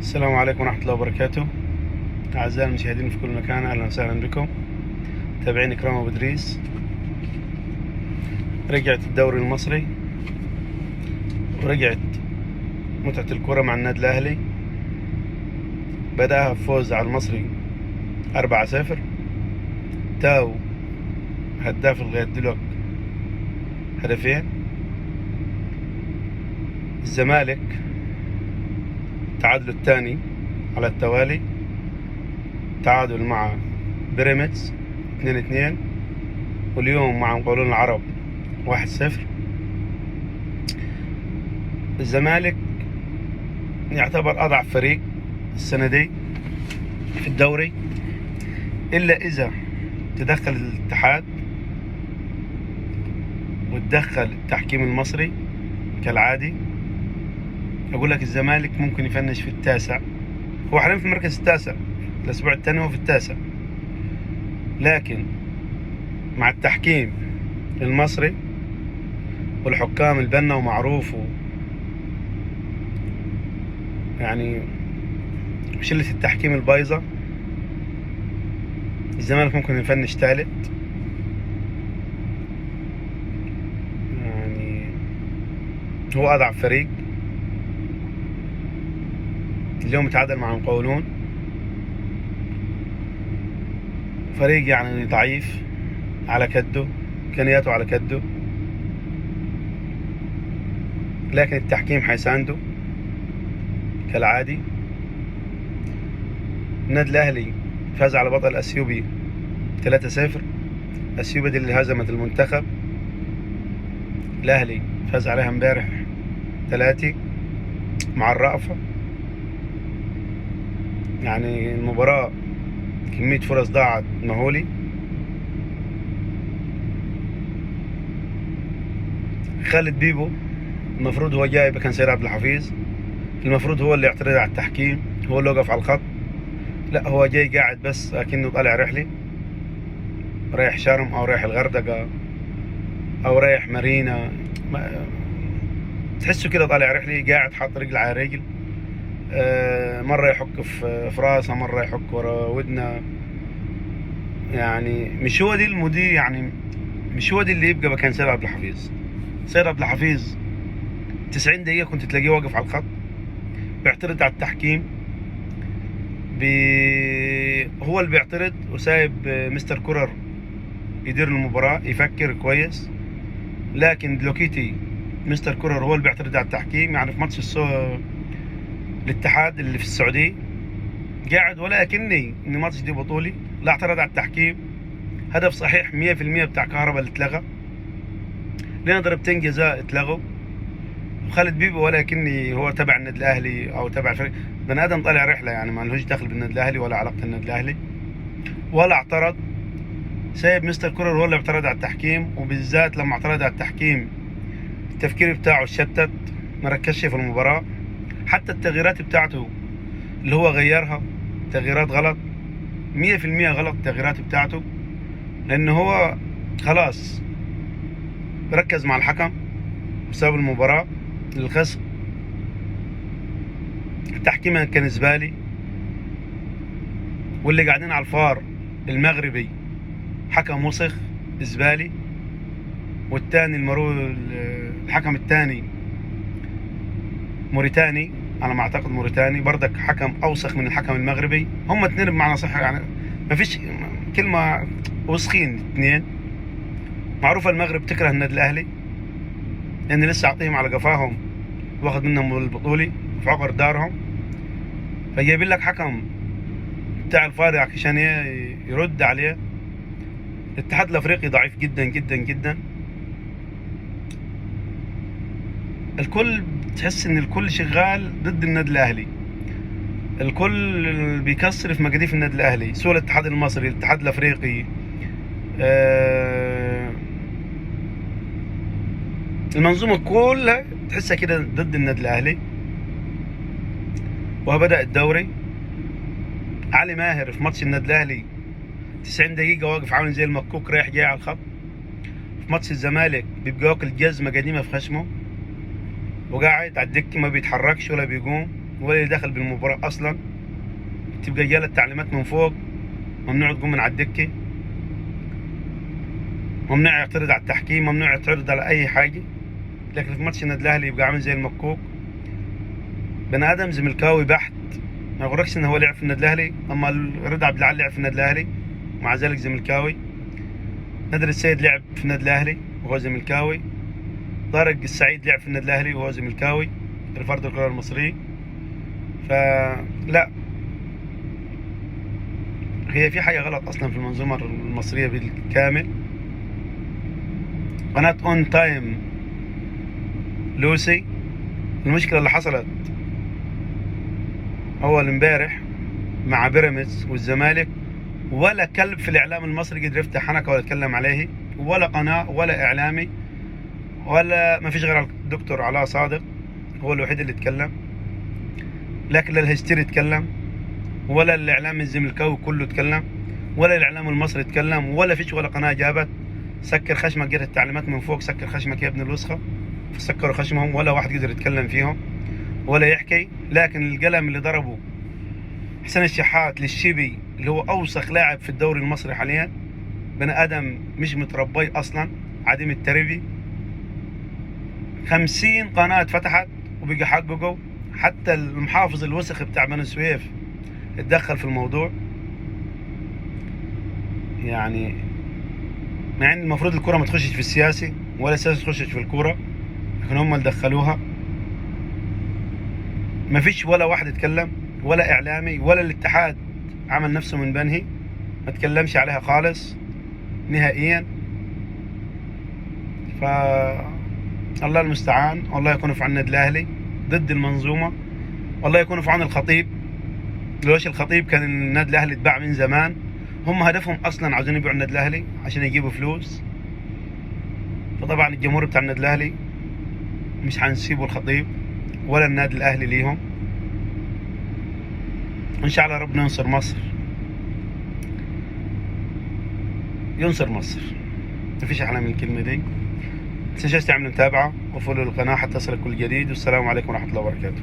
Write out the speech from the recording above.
السلام عليكم ورحمة الله وبركاته. أعزائي المشاهدين في كل مكان، أهلا وسهلا بكم. تابعين إكرام أبو إدريس. رجعت الدوري المصري ورجعت متعة الكرة مع النادي الأهلي. بدأها بفوز على المصري 4-0. تاو هداف لغاية دلوقتي هدفين. الزمالك تعادله الثاني على التوالي، تعادل مع بيراميدز 2-2، واليوم مع مقاولون العرب 1-0. الزمالك يعتبر أضعف فريق السنة دي في الدوري، إلا إذا تدخل الاتحاد وتدخل التحكيم المصري كالعادي. أقول لك الزمالك ممكن يفنش في التاسع، هو حاليا في المركز التاسع، الأسبوع الثاني هو في التاسع، لكن مع التحكيم المصري والحكام البنا ومعروف يعني شلة التحكيم البايظة، الزمالك ممكن يفنش ثالث. يعني هو أضعف فريق. اليوم تعادل مع المقاولون، فريق يعني ضعيف على كده، إمكانياته على كده، لكن التحكيم حيسانده كالعادي. النادي الأهلي فاز على بطل أثيوبي 3-0. أثيوبيا دي اللي هزمت المنتخب. الأهلي فاز عليها امبارح 3 مع الرأفة. يعني المباراة كمية فرص ضاعت مهولي. خالد بيبو المفروض هو جاي كان سيد عبد الحفيظ، المفروض هو اللي يعترض على التحكيم، هو اللي وقف على الخط. لا، هو جاي قاعد بس اكنه طالع رحلة، رايح شرم او رايح الغردقة او رايح مارينا، تحسه كده طالع رحلة، قاعد حاط رجل على رجل. مرة يحك في راسه، مرة يحك ورا ودنا. يعني مش هو دي المدير، يعني مش هو دي اللي يبقى مكان سيد عبد الحفيظ. سيد عبد الحفيظ 90 دقيقة كنت تلاقيه واقف على الخط بيعترض على التحكيم. هو اللي بيعترض وسايب مستر كولر يدير المباراة يفكر كويس. لكن دلوقتي مستر كولر هو اللي بيعترض على التحكيم. يعني في ماتش الاتحاد اللي في السعودية قاعد ولا أكني إن الماتش دي بطولي، لا اعترض على التحكيم. هدف صحيح 100% بتاع كهرباء اللي اتلغى، لنا ضربتين جزاء اتلغوا. خالد بيبو ولا كني هو تبع النادي الاهلي او تبع الفريق، بني ادم طالع رحله، يعني ما لهوش دخل بالنادي الاهلي ولا علاقه النادي الاهلي، ولا اعترض. سايب مستر كولر هو اللي اعترض على التحكيم، وبالذات لما اعترض على التحكيم التفكير بتاعه اتشتت، ما ركزش في المباراه. حتى التغييرات بتاعته اللي هو غيرها تغييرات غلط، 100% غلط التغييرات بتاعته، لانه هو خلاص ركز مع الحكم بسبب المباراه للخصم. التحكيم كان زبالي، واللي قاعدين على الفار المغربي حكم وسخ زبالي، والتاني الحكم التاني موريتاني، على ما اعتقد موريتاني برضك حكم اوسخ من الحكم المغربي. هم اتنين بمعنى صح، يعني ما فيش كلمة، وسخين اتنين. معروفة المغرب تكره النادي الاهلي لان لسه عطيهم على قفاهم، واخد منهم البطولة في عقر دارهم، فجايبين لك حكم بتاع الفاضي عشان يرد عليه. الاتحاد الافريقي ضعيف جدا جدا جدا. الكل تحس ان الكل شغال ضد النادي الاهلي، الكل بيكسر في مقاديف النادي الاهلي، سواء الاتحاد المصري، الاتحاد الافريقي، المنظومة كلها تحسها كده ضد النادي الاهلي. وبدأ الدوري، علي ماهر في ماتش النادي الاهلي 90 دقيقة واقف عامل زي المكوك رايح جاي على الخط. في ماتش الزمالك بيبقى واكل جزمة قديمة في خشمه، وقاعد على الدكة ما بيتحركش ولا بيقوم. ولا اللي دخل بالمباراة اصلا. تبقى جاله التعليمات من فوق، ممنوع تقوم من على الدكة، ممنوع يعترض على التحكيم، ممنوع يعترض على اي حاجة. لكن في ماتش النادي الاهلي يبقى عامل زي المكوك، بني ادم زملكاوي بحت. ما يغركش ان هو لعب في النادي الاهلي، اما رضا عبد العال لعب في النادي الاهلي ومع ذلك زملكاوي. نادر السيد لعب في النادي الاهلي وهو زملكاوي. طارق السعيد لعب في النادي الاهلي وهو زملكاوي، الفرد الكرة المصري. فلا، هي في حاجة غلط اصلا في المنظومة المصرية بالكامل. قناة اون تايم لوسي، المشكلة اللي حصلت اول امبارح مع بيراميدز والزمالك، ولا كلب في الاعلام المصري قدر يفتح حنكه ولا يتكلم عليه، ولا قناه ولا اعلامي، ولا ما فيش غير الدكتور علاء صادق هو الوحيد اللي اتكلم. لكن لا الهستيري اتكلم، ولا الاعلام الزملكاوي كله اتكلم، ولا الاعلام المصري اتكلم، ولا فيش ولا قناه جابت. سكر خشمك، جت التعليمات من فوق، سكر خشمك يا ابن الوسخه. فسكروا خشمهم، ولا واحد قدر يتكلم فيهم ولا يحكي. لكن القلم اللي ضربه حسين الشحات للشيبي اللي هو اوسخ لاعب في الدوري المصري حاليا، بني ادم مش متربي اصلا، عديم التربي. 50 قناة فتحت وبقى حققوا، حتى المحافظ الوسخ بتاع بني سويف اتدخل في الموضوع. يعني مع ان المفروض الكرة ما تخشش في السياسي ولا السياسة تخشش في الكرة، لكن هم اللي دخلوها. ما فيش ولا واحد اتكلم، ولا اعلامي، ولا الاتحاد عمل نفسه من بنهي، ما تكلمش عليها خالص نهائيا. ف الله المستعان، والله يكون في عون النادي الاهلي ضد المنظومه، والله يكون في عون الخطيب. لوش الخطيب كان النادي الاهلي اتباع من زمان. هم هدفهم اصلا عاوزين يبيعوا النادي الاهلي عشان يجيبوا فلوس. فطبعا الجمهور بتاع النادي الاهلي مش هنسيبوا الخطيب ولا النادي الاهلي ليهم. ان شاء الله ربنا ينصر مصر، ينصر مصر، مفيش احلى من الكلمه دي. متنساش تعملوا متابعه وفولو القناه حتى يصلك كل جديد. والسلام عليكم ورحمه الله وبركاته.